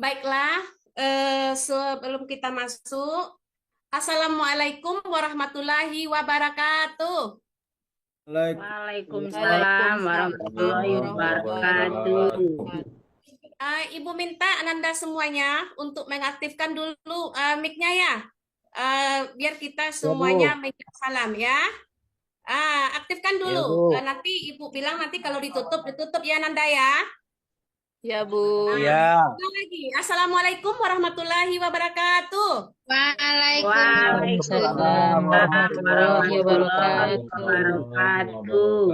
Baiklah, sebelum kita masuk, Assalamualaikum warahmatullahi wabarakatuh. Waalaikumsalam warahmatullahi wabarakatuh. Ibu minta Ananda semuanya untuk mengaktifkan dulu mic-nya ya, biar kita semuanya menjawab salam ya. Aktifkan dulu. Nanti Ibu bilang nanti kalau ditutup ya Nanda ya. Ya, Bu. Ya. Lagi. Assalamualaikum warahmatullahi wabarakatuh. Waalaikumsalam warahmatullahi wabarakatuh.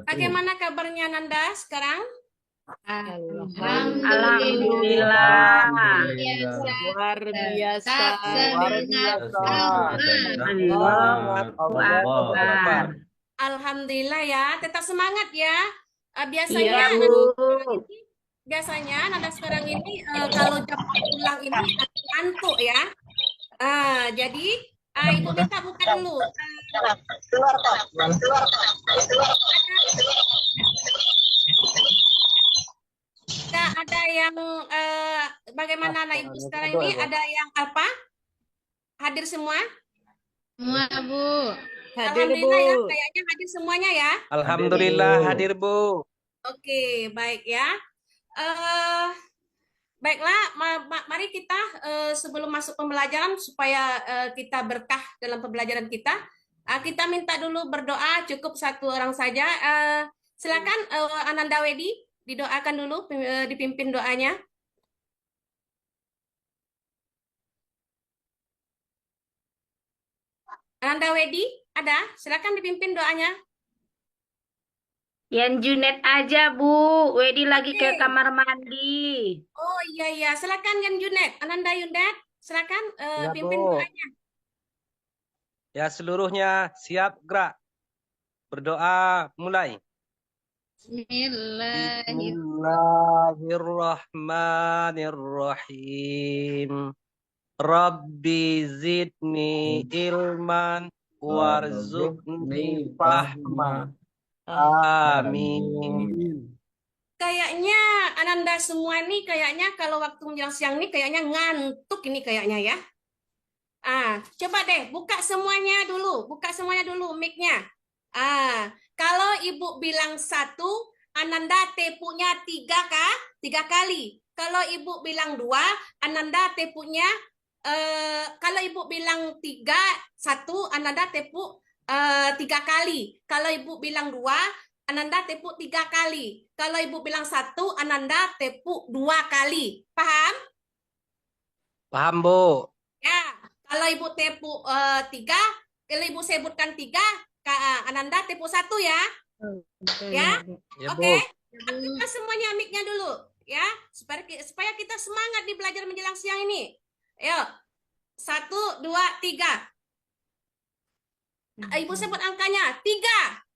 Bagaimana kabarnya Nanda sekarang? Alhamdulillah. Luar biasa. Alhamdulillah ya. Tetap semangat ya. Iya, Bu. Biasanya Nanda sekarang ini kalau jam pulang ini ngantuk ya. Jadi Ibu minta buka dulu. Ada yang bagaimana anak Ibu sekarang ini? Ada yang apa? Hadir semua? Semua, Bu. Hadir, Bu. Alhamdulillah ya, kayaknya hadir semuanya ya. Alhamdulillah hadir, Bu. Oke, baik ya. Baiklah, mari kita sebelum masuk pembelajaran supaya kita berkah dalam pembelajaran kita, kita minta dulu berdoa, cukup satu orang saja. Silakan Ananda Wedi didoakan dulu, dipimpin doanya. Ananda Wedi, ada? Silakan dipimpin doanya. Yan Junet aja, Bu. Wedi lagi ke kamar mandi. Oh iya, silakan Yan Junet, Ananda Yunet, silakan pimpin doanya. Ya, seluruhnya siap gerak. Berdoa mulai. Bismillahirrahmanirrahim. Rabbi zidni ilman warzuqni fahma. Amin. Kayaknya Ananda semua nih kayaknya kalau waktu menjelang siang nih kayaknya ngantuk ini kayaknya ya. Coba deh buka semuanya dulu mic-nya. Kalau Ibu bilang 1, Ananda tepunya 3 kali. Kalau Ibu bilang 2, Ananda tepunya kalau Ibu bilang 3, 1, Ananda tepuk 3 kali. Kalau Ibu bilang 2, Ananda tepuk 3 kali. Kalau Ibu bilang 1, Ananda tepuk 2 kali. Paham? Paham, Bu. Ya. Kalau Ibu tepuk 3, kalau Ibu sebutkan 3, Ananda tepuk 1 ya. Ya. Oke. Kita semuanya mic-nya dulu ya, supaya kita semangat di belajar menjelang siang ini. Ayo. 1, 2, 3. Ibu sebut angkanya 3.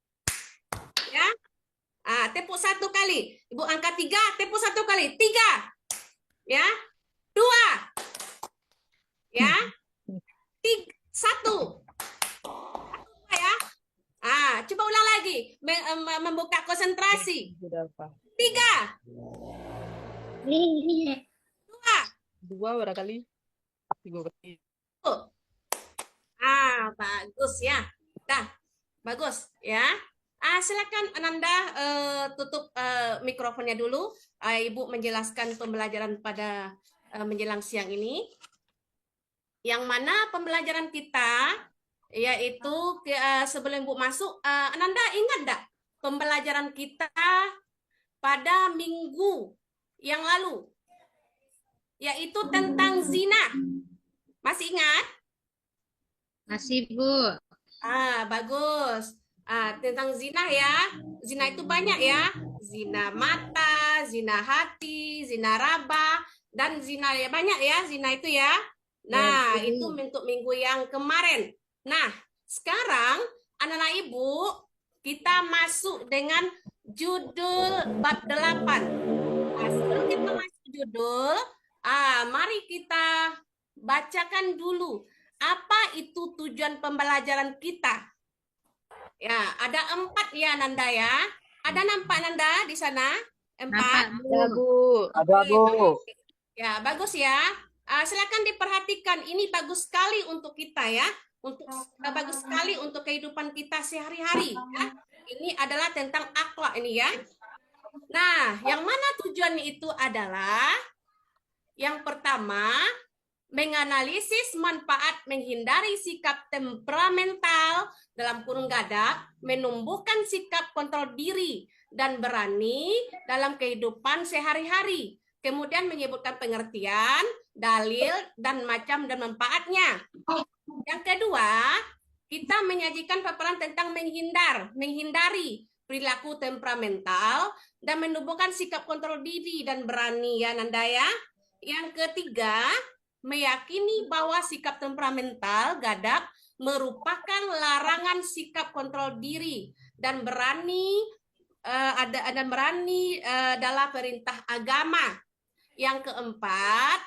Ya. Tepuk 1 kali. Ibu angka 3, tepuk 1 kali. 3. Ya. 2. Ya. 1. Ya. Coba ulang lagi. Membuka konsentrasi. 3. 2 barangkali. 3 kali. Bagus ya. Dah. Bagus ya. Silakan Ananda tutup mikrofonnya dulu. Ibu menjelaskan pembelajaran pada menjelang siang ini. Yang mana pembelajaran kita yaitu sebelum Ibu masuk, Ananda ingat enggak pembelajaran kita pada minggu yang lalu? Yaitu tentang zina. Masih ingat? Masih, Bu. Bagus. Tentang zina ya. Zina itu banyak ya. Zina mata, zina hati, zina raba, dan zina ya banyak ya zina itu ya. Nah, itu untuk minggu yang kemarin. Nah, sekarang anak-anak Ibu kita masuk dengan judul bab 8. Sebelum kita masuk judul, mari kita bacakan dulu apa itu tujuan pembelajaran kita. Ya, ada 4 ya Nanda ya. Ada nampak Nanda di sana? 4? Ada, Bu. Ada, Bu. Ya, bagus ya. Silakan diperhatikan. Ini bagus sekali untuk kita ya. Bagus sekali untuk kehidupan kita sehari-hari ya. Ini adalah tentang akhlak ini ya. Nah, yang mana tujuannya itu adalah yang pertama, menganalisis manfaat menghindari sikap temperamental dalam kurung gadap, menumbuhkan sikap kontrol diri dan berani dalam kehidupan sehari-hari. Kemudian menyebutkan pengertian, dalil, dan macam dan manfaatnya. Yang kedua, kita menyajikan paparan tentang menghindari perilaku temperamental dan menumbuhkan sikap kontrol diri dan berani ya Nanda ya. Yang ketiga, meyakini bahwa sikap temperamental gadap merupakan larangan sikap kontrol diri dan berani dalam perintah agama. Yang keempat,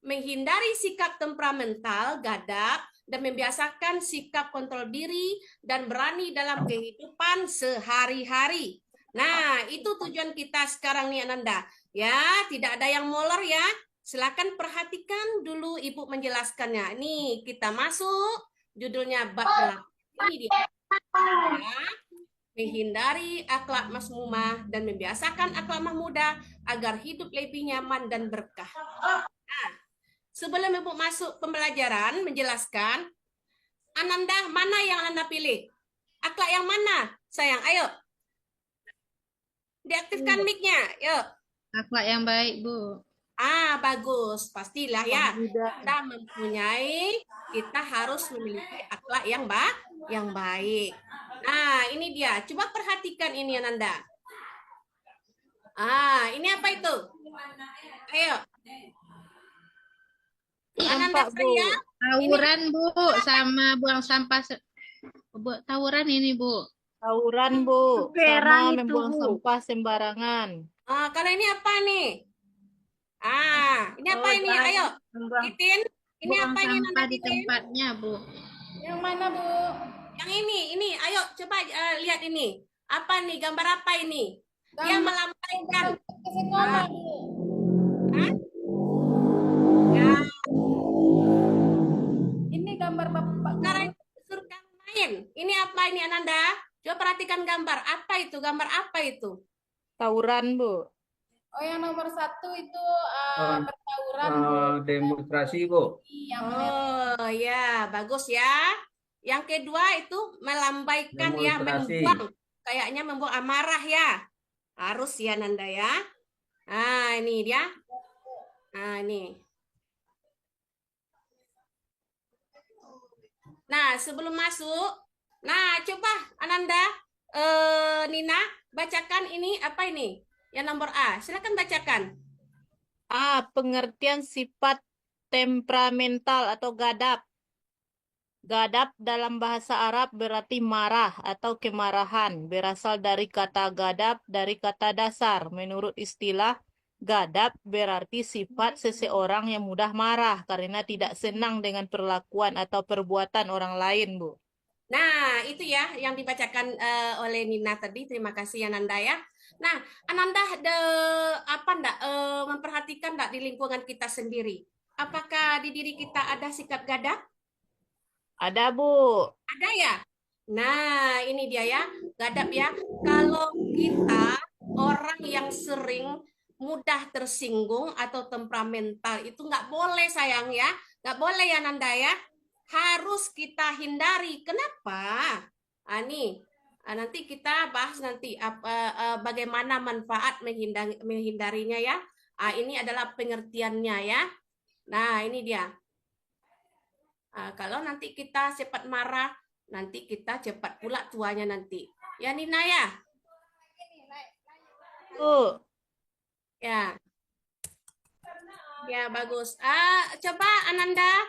menghindari sikap temperamental gadap dan membiasakan sikap kontrol diri dan berani dalam kehidupan sehari-hari. Nah, itu tujuan kita sekarang nih Ananda. Ya, tidak ada yang molor ya. Silakan perhatikan dulu Ibu menjelaskannya. Nih, kita masuk judulnya bab 8. Ini dia. Ya, menghindari akhlak masmumah dan membiasakan akhlak mahmudah agar hidup lebih nyaman dan berkah. Nah, sebelum Ibu masuk pembelajaran menjelaskan, Ananda mana yang Ananda pilih? Akhlak yang mana? Sayang, ayo. Diaktifkan mic-nya, yuk. Akhlak yang baik, Bu. Bagus. Pastilah ya. Kita harus memiliki akhlak yang baik. Nah, ini dia. Coba perhatikan ini Ananda. Ini apa itu? Ayo. Ananda sayang. Tawuran, Bu, sama buang sampah. Tawuran ini, Bu. Tawuran, Bu. Perang Sama itu, membuang Bu. sampah sembarangan. Kalau ini apa nih? Ini apa ini? Ayo, Titin. Ini Buang apa ini sampah Nanda di Titin? tempatnya, Bu. Yang mana, Bu? Yang ini. Ayo coba lihat ini. Apa nih? Gambar apa ini? Dia melambaikan. Hah? Ya. Ini gambar Bapak. Sekarang surga main. Ini apa ini Ananda? Coba perhatikan gambar. Apa itu? Gambar apa itu? Tawuran, Bu. Oh, yang nomor 1 itu bertawuran, Bu. Demonstrasi, Bu. Oh ya, bagus ya. Yang kedua itu melambaikan ya, Demonstrasi. membuang. Kayaknya membuang amarah ya. Harus ya Nanda ya. Ini dia. Ini. Nah, sebelum masuk, coba Ananda, Nina, bacakan ini apa ini? Yang nomor A. Silakan bacakan. Pengertian sifat temperamental atau gadap. Gadap dalam bahasa Arab berarti marah atau kemarahan. Berasal dari kata gadap dari kata dasar. Menurut istilah, gadap berarti sifat seseorang yang mudah marah karena tidak senang dengan perlakuan atau perbuatan orang lain, Bu. Nah, itu ya yang dibacakan oleh Nina tadi. Terima kasih Ananda ya. Nah, Ananda memperhatikan enggak di lingkungan kita sendiri? Apakah di diri kita ada sikap gadap? Ada, Bu. Ada ya? Nah, ini dia ya, gadap ya. Kalau kita orang yang sering mudah tersinggung atau temperamental itu nggak boleh sayang ya, nggak boleh ya Nanda ya. Harus kita hindari. Kenapa? Nanti kita bahas nanti bagaimana manfaat menghindarinya ya. Ini adalah pengertiannya ya. Nah, ini dia. Kalau nanti kita cepat marah, nanti kita cepat pula tuanya nanti. Ya Nina ya? Bu. Ya. Ya, bagus. Coba Ananda,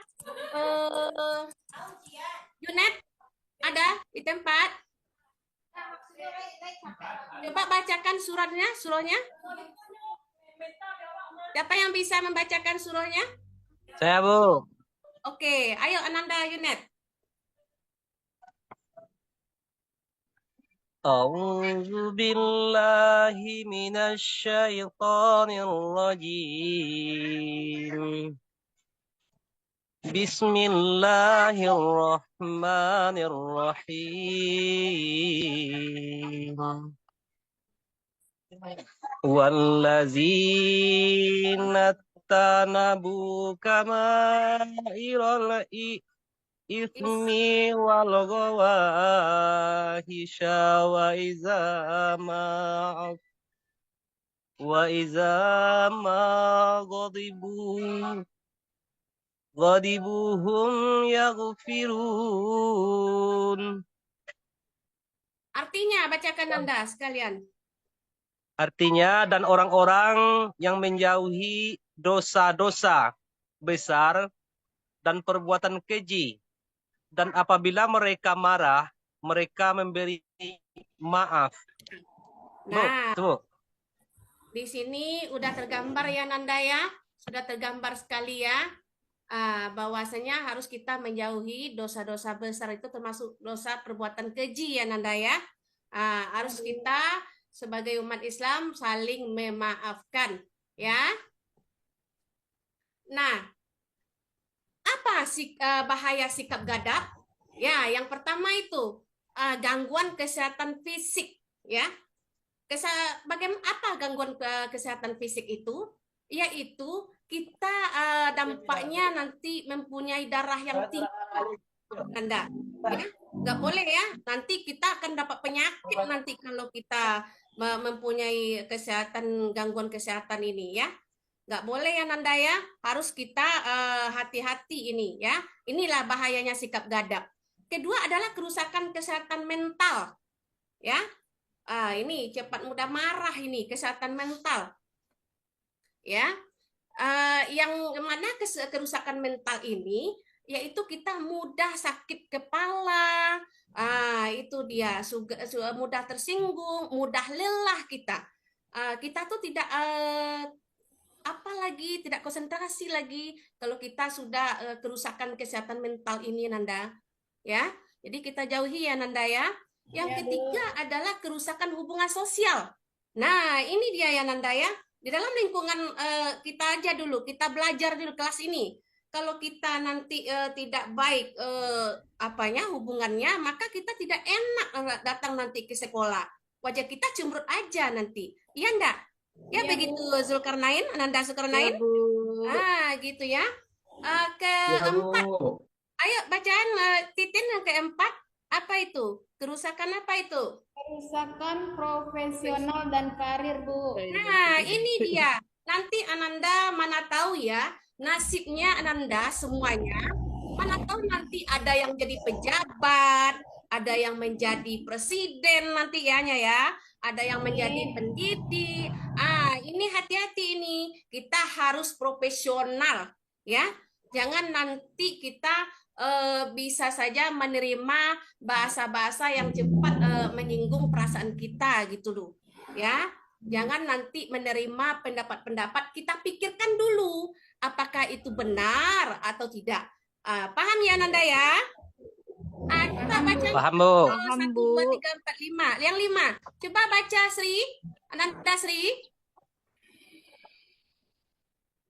Junet, ada di tempat? Coba bacakan surahnya. Siapa yang bisa membacakan surahnya? Saya, Bu. Oke, ayo Ananda, Junet. أعوذ بالله من الشيطان الرجيم بسم الله الرحمن الرحيم والذين اجتنبوا كبائر الإثم والفواحش وإذا ما غضبوا هم يغفرون. Artinya bacakan Anda sekalian. Artinya, dan orang-orang yang menjauhi dosa-dosa besar dan perbuatan keji. Dan apabila mereka marah, mereka memberi maaf. Nah, Bu. di sini udah tergambar ya Nanda ya. Sudah tergambar sekali ya. Bahwasanya harus kita menjauhi dosa-dosa besar itu termasuk dosa perbuatan keji ya Nanda ya. Harus kita sebagai umat Islam saling memaafkan ya. Nah, apa bahaya sikap gadap? Ya, yang pertama itu gangguan kesehatan fisik ya. Bagaimana apa gangguan kesehatan fisik itu? Yaitu kita dampaknya nanti mempunyai darah yang tinggi, Anda. Ya, nggak boleh ya. Nanti kita akan dapat penyakit nanti kalau kita mempunyai gangguan kesehatan ini ya. Nggak boleh ya Nanda ya. Harus kita hati-hati ini ya. Inilah bahayanya sikap gadap. Kedua adalah kerusakan kesehatan mental ya. Ini cepat mudah marah ini kesehatan mental ya. Yang mana kerusakan mental ini yaitu kita mudah sakit kepala, itu dia mudah tersinggung, mudah lelah kita. Kita tuh tidak apalagi tidak konsentrasi lagi kalau kita sudah kerusakan kesehatan mental ini Nanda ya. Jadi kita jauhi ya Nanda ya. Yang ketiga adalah kerusakan hubungan sosial. Nah, ini dia ya Nanda ya. Di dalam lingkungan kita aja dulu, kita belajar dulu kelas ini. Kalau kita nanti tidak baik hubungannya, maka kita tidak enak datang nanti ke sekolah. Wajah kita cemberut aja nanti. Iya enggak? Ya, begitu Zulkarnain, Ananda Zulkarnain. Ya, Bu. Gitu ya. Keempat. Ayo bacaan Titin yang keempat. Apa itu? Kerusakan apa itu? Kerusakan profesional dan karir, Bu. Nah, ini dia. Nanti Ananda mana tahu ya, nasibnya Ananda semuanya. Mana tahu nanti ada yang jadi pejabat, ada yang menjadi presiden nanti ya, ada yang menjadi pendidik. Ini hati-hati ini. Kita harus profesional ya. Jangan nanti kita bisa saja menerima bahasa-bahasa yang cepat menyinggung perasaan kita gitu loh ya. Jangan nanti menerima pendapat-pendapat, kita pikirkan dulu apakah itu benar atau tidak. Paham ya Nanda ya? Coba baca. Paham, Bu. 1, 2, 3, 4, 5. Yang 5. Coba baca Sri. Ananda Sri.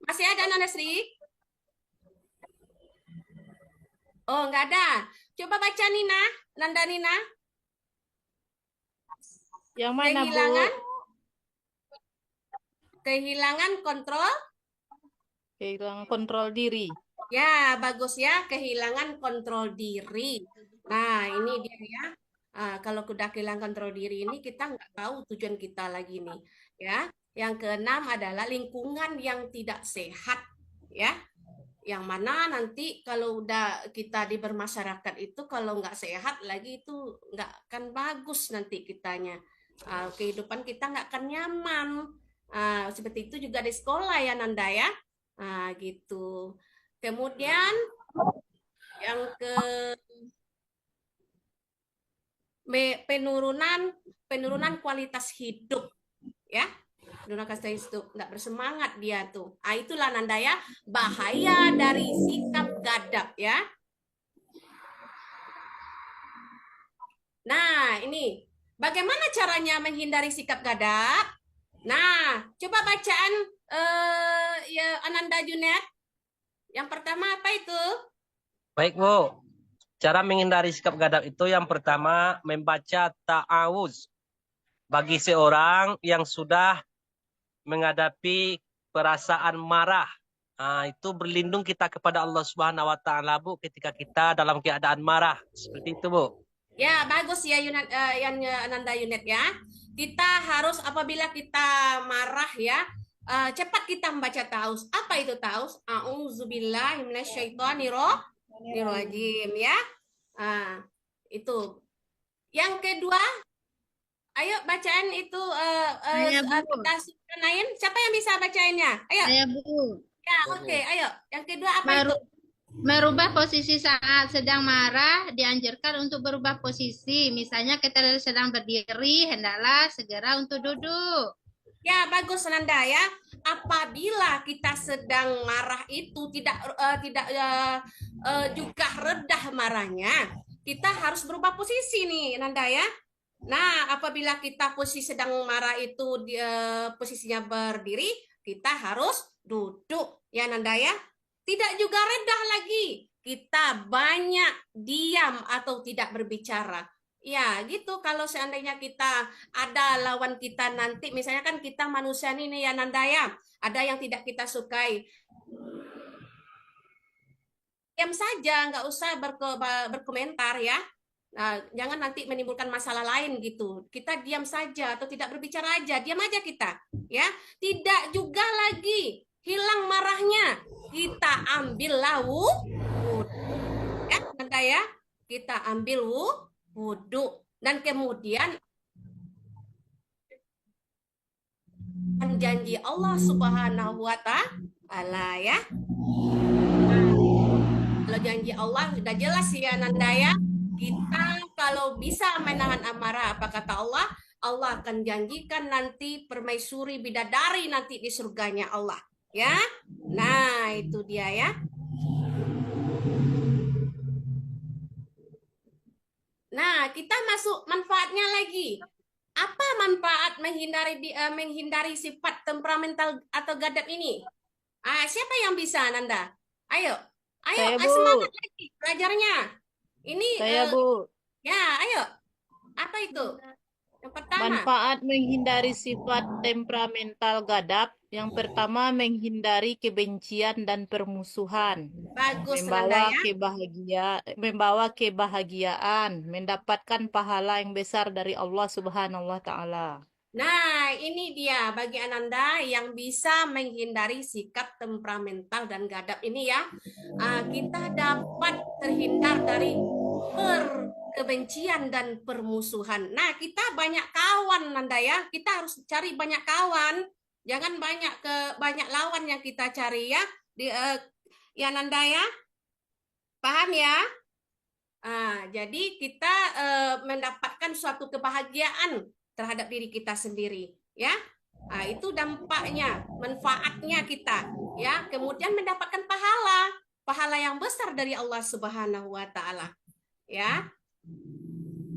Masih ada Ananda Sri? Oh, enggak ada. Coba baca Nina, Nanda Nina. Yang mana, Kehilangan, Bu? kehilangan kontrol. Kehilangan kontrol diri. Ya, bagus ya, kehilangan kontrol diri. Nah, ini dia ya. Kalau sudah kehilangan kontrol diri ini kita nggak tahu tujuan kita lagi nih. Ya, yang keenam adalah lingkungan yang tidak sehat. Ya, yang mana nanti kalau udah kita di bermasyarakat itu kalau nggak sehat lagi itu nggak akan bagus nanti kitanya. Kehidupan kita nggak akan nyaman. Seperti itu juga di sekolah ya Nanda ya. Gitu. Kemudian yang penurunan kualitas hidup ya. Penurunan kualitas hidup, nggak bersemangat dia tuh. Itulah Nanda ya, bahaya dari sikap gadap ya. Nah, ini Bagaimana caranya menghindari sikap gadap? Nah, coba bacaan ya Ananda Junet. Yang pertama apa itu? Baik, Bu. Cara menghindari sikap gadap itu yang pertama membaca ta'awuz bagi seorang yang sudah menghadapi perasaan marah. Nah, itu berlindung kita kepada Allah Subhanahu wa taala, Bu, ketika kita dalam keadaan marah. Seperti itu, Bu. Ya, bagus ya yang Ananda Yunet ya. Kita harus apabila kita marah ya, cepat kita membaca taus. Apa itu taus? A'udzubillahi minasyaitonirrajim ya. Itu. Yang kedua, ayo bacaan itu Saya, Bu. kita lain. Siapa yang bisa bacainnya? Ayo. Saya, Bu. Ya, oke, ayo. Yang kedua apa itu? Merubah posisi saat sedang marah dianjurkan untuk berubah posisi. Misalnya kita sedang berdiri, hendaklah segera untuk duduk. Ya, bagus Nanda ya. Apabila kita sedang marah itu tidak juga redah marahnya, kita harus berubah posisi nih Nanda ya. Nah, apabila kita posisi sedang marah itu posisinya berdiri, kita harus duduk ya Nanda ya. Tidak juga redah lagi. Kita banyak diam atau tidak berbicara. Ya, gitu. Kalau seandainya kita ada lawan kita nanti, misalnya kan kita manusia ini ya Nanda ya, ada yang tidak kita sukai. Diam saja, nggak usah berkomentar ya. Nah, jangan nanti menimbulkan masalah lain gitu. Kita diam saja atau tidak berbicara aja, diam aja kita, ya. Tidak juga lagi hilang marahnya. Kita ambil wudhu, ya, Nanda ya. Kita ambil wudhu dan kemudian janji Allah Subhanahu wa taala ya. Kalau janji Allah sudah jelas ya Nanda ya. Kita kalau bisa menahan amarah, apa kata Allah? Allah akan janjikan nanti permaisuri bidadari nanti di surganya Allah. Ya, nah itu dia ya. Nah, kita masuk manfaatnya lagi. Apa manfaat menghindari sifat temperamental atau gadap ini? Siapa yang bisa, Nanda? Ayo, Saya, Bu. semangat lagi belajarnya. Ini Saya, Bu. ya, ayo. Apa itu? Yang pertama. Manfaat menghindari sifat temperamental gadap. Yang pertama, menghindari kebencian dan permusuhan. Bagus, Nanda ya. Membawa kebahagiaan, mendapatkan pahala yang besar dari Allah Subhanahu wa taala. Nah, ini dia bagi Ananda yang bisa menghindari sikap temperamental dan gadap ini ya. Kita dapat terhindar dari kebencian dan permusuhan. Nah, kita banyak kawan Nanda ya. Kita harus cari banyak kawan. Jangan banyak lawan yang kita cari ya. Ya Nanda ya. Paham ya? Jadi kita mendapatkan suatu kebahagiaan terhadap diri kita sendiri ya. Itu dampaknya, manfaatnya kita ya. Kemudian mendapatkan pahala yang besar dari Allah Subhanahu wa taala ya.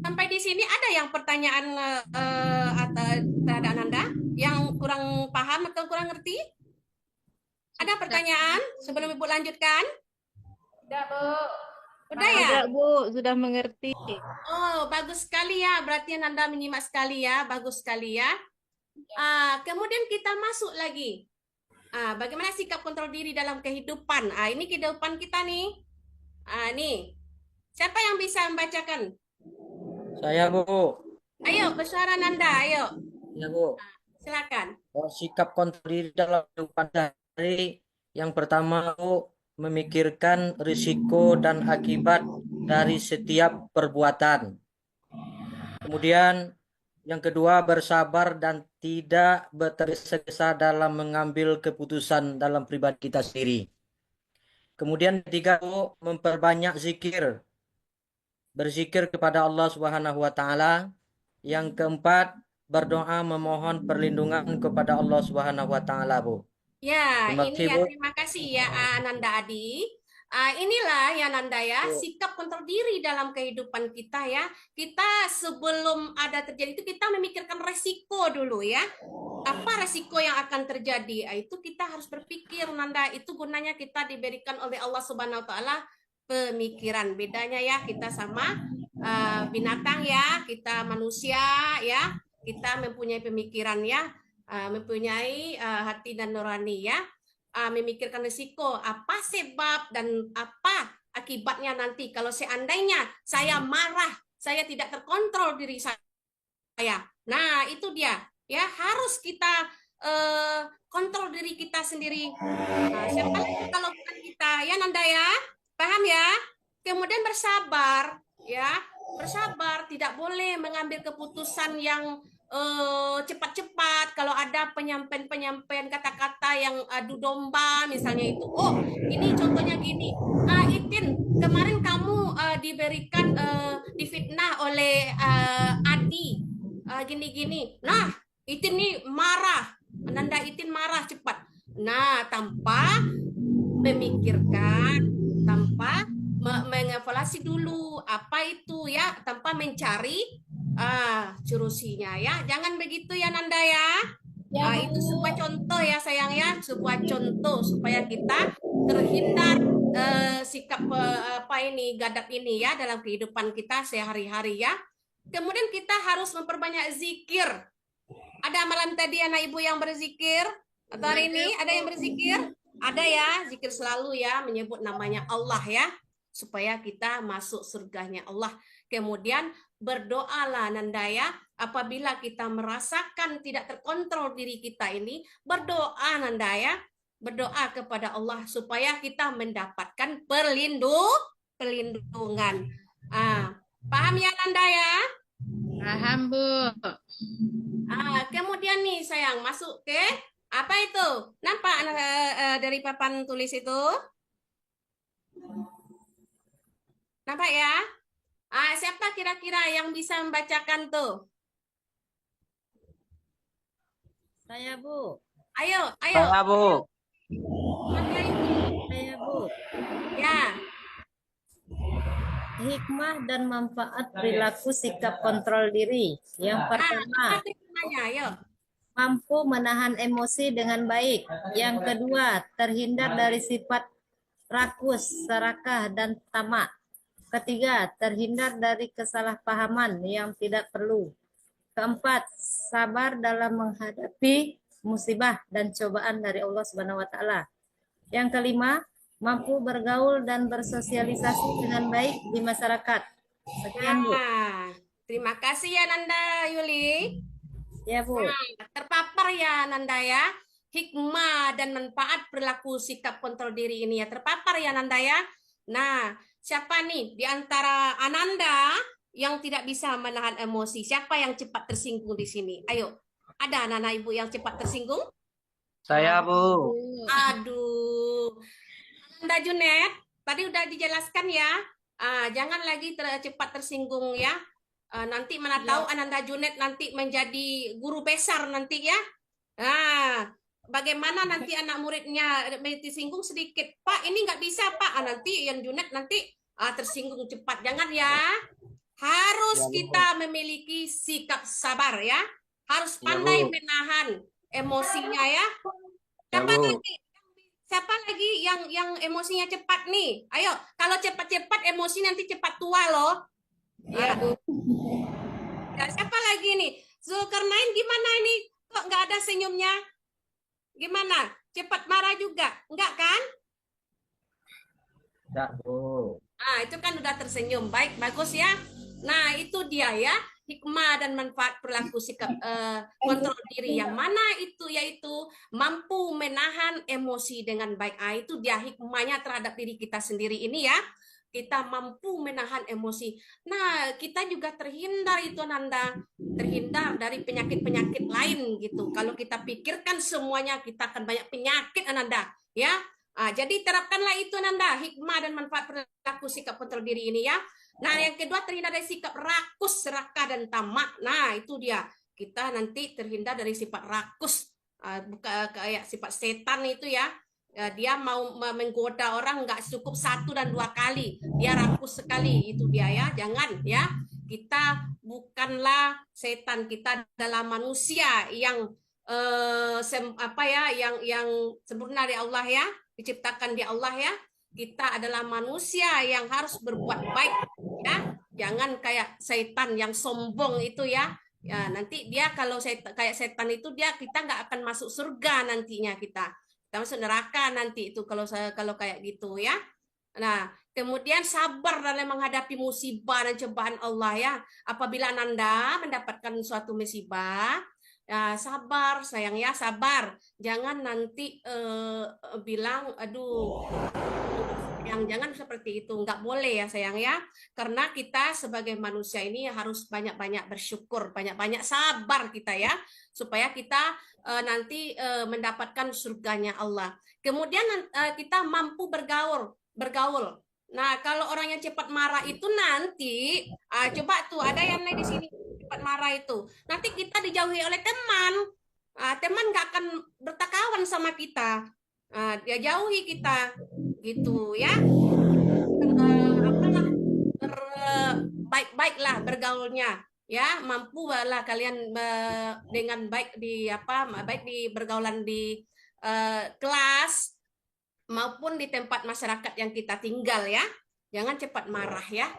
Sampai di sini ada yang pertanyaan terhadap Ananda yang kurang paham atau kurang ngerti? Ada pertanyaan sebelum Ibu lanjutkan? Udah, Bu. Udah ya? Sudah, Bu, sudah mengerti. Oh, bagus sekali ya. Berarti Nanda menyimak sekali ya. Bagus sekali ya. Kemudian kita masuk lagi. Bagaimana sikap kontrol diri dalam kehidupan? Ini kehidupan kita nih. Nih. Siapa yang bisa membacakan? Saya, Bu. Ayo, bersuara Nanda. Ayo. Ya, Bu. Silakan. Sikap kontrol diri dalam kehidupan sehari. Yang pertama, Bu, memikirkan risiko dan akibat dari setiap perbuatan. Kemudian yang kedua, bersabar dan tidak tergesa-gesa dalam mengambil keputusan dalam pribadi kita sendiri. Kemudian ketiga, Bu, memperbanyak zikir. Berzikir kepada Allah Subhanahu wa taala. Yang keempat, berdoa memohon perlindungan kepada Allah Subhanahu wa taala, Bu. Ya, Terima ini kasih, ya Bu. terima kasih ya Ananda Adi. Inilah ya Nanda ya, sikap kontrol diri dalam kehidupan kita ya. Kita sebelum ada terjadi itu kita memikirkan resiko dulu ya. Apa resiko yang akan terjadi? Itu kita harus berpikir Nanda. Itu gunanya kita diberikan oleh Allah Subhanahu wa taala pemikiran. Bedanya ya kita sama binatang ya, kita manusia ya. Kita mempunyai pemikiran ya, mempunyai hati dan nurani ya. Memikirkan risiko, apa sebab dan apa akibatnya nanti kalau seandainya saya marah, saya tidak terkontrol diri saya. Nah, itu dia. Ya, harus kita kontrol diri kita sendiri. Siapa lagi kalau bukan kita? Ya, Nanda ya. Paham ya? Kemudian bersabar, ya. Bersabar, tidak boleh mengambil keputusan yang cepat-cepat. Kalau ada penyampaian kata-kata yang adu domba misalnya itu, oh ini contohnya gini, Itin kemarin kamu diberikan difitnah oleh Adi gini-gini, nah Itin nih marah, Nanda Itin marah cepat, nah tanpa memikirkan, tanpa mengevaluasi dulu apa itu ya, tanpa mencari solusinya ya. Jangan begitu ya Nanda ya. Itu sebuah contoh ya sayang ya, sebuah contoh supaya kita terhindar sikap gadap ini ya dalam kehidupan kita sehari-hari ya. Kemudian kita harus memperbanyak zikir. Ada malam tadi anak ibu yang berzikir? Atau hari ini ada yang berzikir? Ada ya, zikir selalu ya, menyebut namanya Allah ya, supaya kita masuk surganya Allah. Kemudian berdoalah Nanda ya, apabila kita merasakan tidak terkontrol diri kita ini, berdoa Nanda ya, berdoa kepada Allah supaya kita mendapatkan perlindungan. Paham ya Nanda ya? Paham, Bu. Kemudian nih sayang, masuk ke apa itu? Nampak dari papan tulis itu? Nampak ya? Siapa kira-kira yang bisa membacakan tuh? Saya, Bu. Ayo. Saya, Bu. Saya, Bu. Ya. Hikmah dan manfaat perilaku sikap kontrol diri. Yang pertama, Ayo. mampu menahan emosi dengan baik. Yang kedua, terhindar dari sifat rakus, serakah, dan tamak. Ketiga, terhindar dari kesalahpahaman yang tidak perlu. Keempat, sabar dalam menghadapi musibah dan cobaan dari Allah Subhanahu wa taala. Yang kelima, mampu bergaul dan bersosialisasi dengan baik di masyarakat. Sekian, Bu. Terima kasih ya Nanda Yuli. Ya, Bu. Terpapar ya Nanda ya. Hikmah dan manfaat perilaku sikap kontrol diri ini ya. Terpapar ya Nanda ya. Nah, siapa nih di antara Ananda yang tidak bisa menahan emosi? Siapa yang cepat tersinggung di sini? Ayo, ada anak-anak ibu yang cepat tersinggung? Saya, Bu. Aduh. Ananda Junet, tadi udah dijelaskan ya. Jangan lagi cepat tersinggung ya. Nanti mana tahu Ananda Junet nanti menjadi guru besar nanti ya. Bagaimana nanti anak muridnya tersinggung sedikit, Pak ini nggak bisa Pak, nanti yang Junet nanti tersinggung cepat, jangan ya. Harus kita memiliki sikap sabar ya, harus pandai menahan emosinya ya. Siapa lagi yang emosinya cepat nih? Ayo, kalau cepat-cepat emosi nanti cepat tua loh. Ya Bu. Siapa lagi nih? Zulkarnain gimana ini? Kok nggak ada senyumnya? Gimana? Cepat marah juga? Enggak kan? Enggak, Bu. Itu kan udah tersenyum. Baik, bagus ya. Nah, itu dia ya. Hikmah dan manfaat perilaku sikap kontrol diri. Yang mana itu? Yaitu mampu menahan emosi dengan baik. Itu dia hikmahnya terhadap diri kita sendiri ini ya. Kita mampu menahan emosi. Nah, kita juga terhindar itu Nanda, terhindar dari penyakit-penyakit lain gitu. Kalau kita pikirkan semuanya, kita akan banyak penyakit Nanda, ya. Jadi terapkanlah itu Nanda, hikmah dan manfaat perilaku sikap kontrol diri ini ya. Nah, yang kedua terhindar dari sikap rakus, serakah dan tamak. Nah, itu dia. Kita nanti terhindar dari sifat rakus, bukan kayak sifat setan itu ya. Dia mau menggoda orang nggak cukup 1 dan 2 kali, dia rakus sekali, itu dia ya. Jangan ya, kita bukanlah setan, kita adalah manusia yang apa ya, yang sempurna di Allah ya, diciptakan di Allah ya. Kita adalah manusia yang harus berbuat baik ya. Jangan kayak setan yang sombong itu ya. Ya, nanti dia kalau kayak setan itu kita nggak akan masuk surga nantinya kita masuk neraka nanti itu kalau kayak gitu ya. Nah, kemudian sabar dalam menghadapi musibah dan cobaan Allah ya. Apabila Anda mendapatkan suatu musibah, ya sabar sayang ya, sabar. Jangan nanti bilang aduh yang jangan seperti itu, nggak boleh ya sayang ya, karena kita sebagai manusia ini harus banyak-banyak bersyukur, banyak-banyak sabar kita ya, supaya kita nanti mendapatkan surganya Allah. Kemudian kita mampu bergaul. Nah, kalau orang yang cepat marah itu nanti, coba tuh ada yang lain di sini cepat marah itu, nanti kita dijauhi oleh teman. Teman nggak akan bertakawan sama kita, dia jauhi kita gitu ya. Baik-baiklah bergaulnya ya, mampu lah kalian dengan baik baik di bergaulan di kelas maupun di tempat masyarakat yang kita tinggal ya. Jangan cepat marah ya.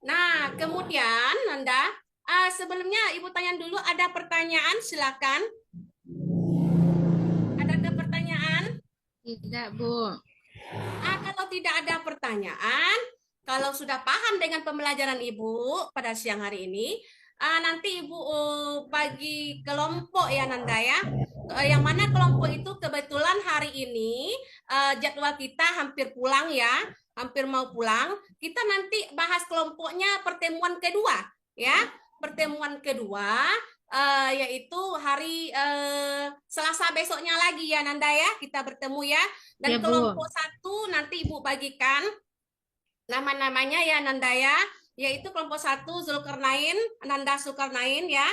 Nah, kemudian Nanda, sebelumnya Ibu tanya dulu, ada pertanyaan silakan. Ada pertanyaan? Tidak, Bu. Kalau tidak ada pertanyaan, kalau sudah paham dengan pembelajaran Ibu pada siang hari ini, nanti Ibu bagi kelompok ya Nanda ya. Yang mana kelompok itu kebetulan hari ini jadwal kita hampir pulang ya, hampir mau pulang. Kita nanti bahas kelompoknya pertemuan kedua ya. Pertemuan kedua yaitu hari Selasa besoknya lagi ya Nanda ya, kita bertemu ya. Dan Ya, Bu. kelompok 1 nanti Ibu bagikan nama-namanya ya Nanda ya, yaitu kelompok 1 Zulkarnain, Ananda Zulkarnain ya.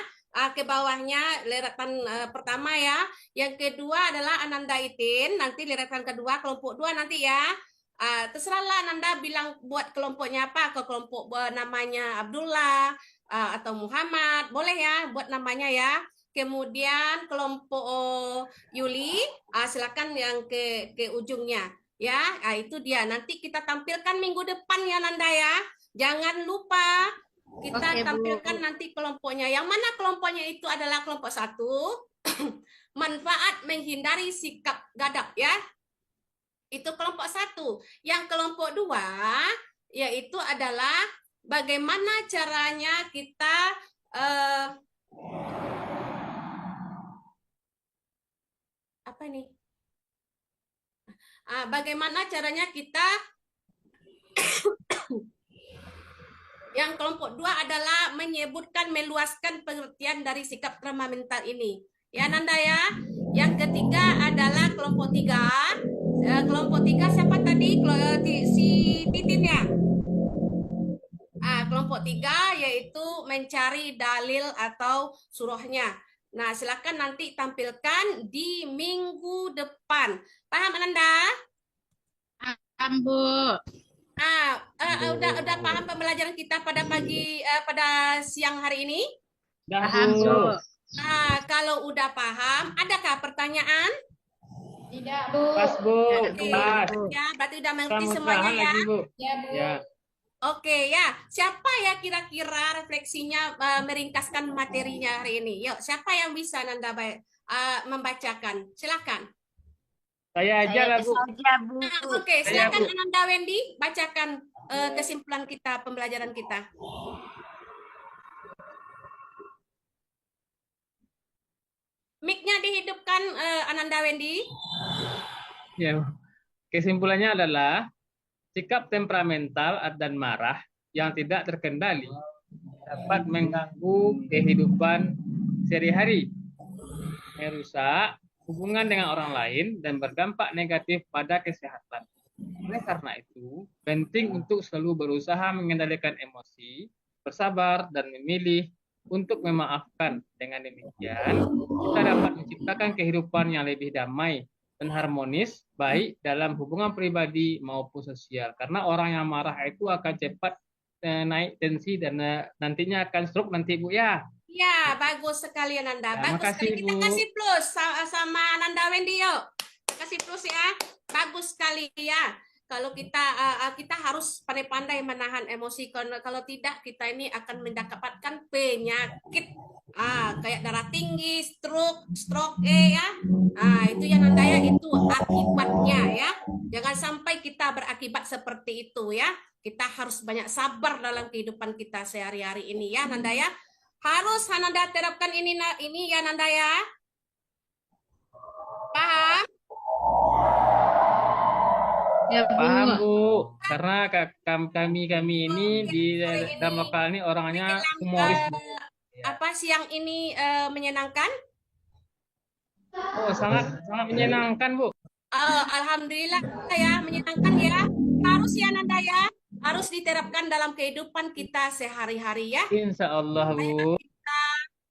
Ke bawahnya liretan pertama ya. Yang kedua adalah Ananda Itin, nanti liretan kedua, kelompok 2 nanti ya. Terserahlah Ananda bilang buat kelompoknya apa, ke kelompok namanya Abdullah atau Muhammad, boleh ya buat namanya ya. Kemudian kelompok Yuli, silakan yang ke ujungnya ya. Itu dia. Nanti kita tampilkan minggu depan ya Nanda ya. Jangan lupa kita Oke, Bu. tampilkan nanti kelompoknya. Yang mana kelompoknya itu adalah kelompok 1, manfaat menghindari sikap gadap ya. Itu kelompok 1. Yang kelompok 2 yaitu adalah bagaimana caranya kita apa nih? Bagaimana caranya kita yang kelompok 2 adalah menyebutkan, meluaskan pengertian dari sikap temperamental ini. Ya Nanda ya. Yang ketiga adalah kelompok 3. Kelompok 3 siapa tadi? Si Titin ya. Kelompok 3 yaitu mencari dalil atau surahnya. Nah, silakan nanti tampilkan di minggu depan. Paham Nanda? Paham, Bu. Udah paham pembelajaran kita pada siang hari ini? Paham, Bu. Kalau udah paham, adakah pertanyaan? Tidak, Bu. Pas, Bu. Oke, Pas. ya, berarti udah mengerti Kamu semuanya tahan ya. lagi, Bu. Ya, Bu. Ya. Oke ya, siapa ya kira-kira refleksinya meringkaskan materinya hari ini? Yuk, siapa yang bisa Nanda membacakan? Silakan. Saya aja lah, Bu. saja, Bu. Oke, Saya, silakan Bu. Nanda Wendy bacakan kesimpulan kita, pembelajaran kita. Mic-nya dihidupkan Ananda Wendy. Ya. Kesimpulannya adalah sikap temperamental dan marah yang tidak terkendali dapat mengganggu kehidupan sehari-hari, merusak hubungan dengan orang lain, dan berdampak negatif pada kesehatan. Oleh karena itu, penting untuk selalu berusaha mengendalikan emosi, bersabar, dan memilih untuk memaafkan. Dengan demikian, kita dapat menciptakan kehidupan yang lebih damai dan harmonis, baik dalam hubungan pribadi maupun sosial. Karena orang yang marah itu akan cepat naik tensi dan nantinya akan stroke nanti Bu ya. Ya, bagus sekali Ananda. Ya, Bagus makasih, sekali. Kita Bu. kasih plus sama Ananda Wendy yuk. Kasih plus ya. Bagus sekali ya. Kalau kita harus pandai-pandai menahan emosi. Kalau tidak kita ini akan mendapatkan penyakit. Kayak darah tinggi, stroke ya. Itu ya Nanda ya, itu akibatnya ya. Jangan sampai kita berakibat seperti itu ya. Kita harus banyak sabar dalam kehidupan kita sehari-hari ini ya Nanda ya. Harus Nanda terapkan ini ya Nanda ya. Paham? Ya, Bu. Paham Bu, karena kami ini di dalam lokal ini orangnya humoris Bu. Apa siang ini menyenangkan? Oh, sangat menyenangkan Bu. Alhamdulillah ya, menyenangkan ya. Harus ya Nanda ya. Harus diterapkan dalam kehidupan kita sehari-hari ya. Insya Allah Bu. Kita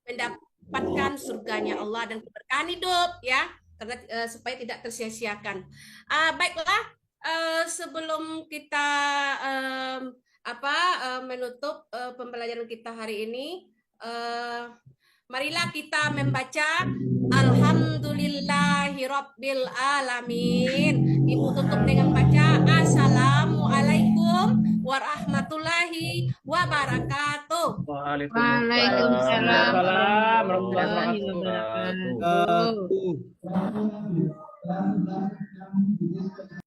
mendapatkan surganya Allah dan keberkahan hidup ya. Karena supaya tidak tersia-siakan. Baiklah. Sebelum kita menutup pembelajaran kita hari ini, marilah kita membaca Alhamdulillahirabbil alamin. Ibu tutup dengan baca Assalamualaikum warahmatullahi wabarakatuh. Waalaikumsalam warahmatullahi wabarakatuh.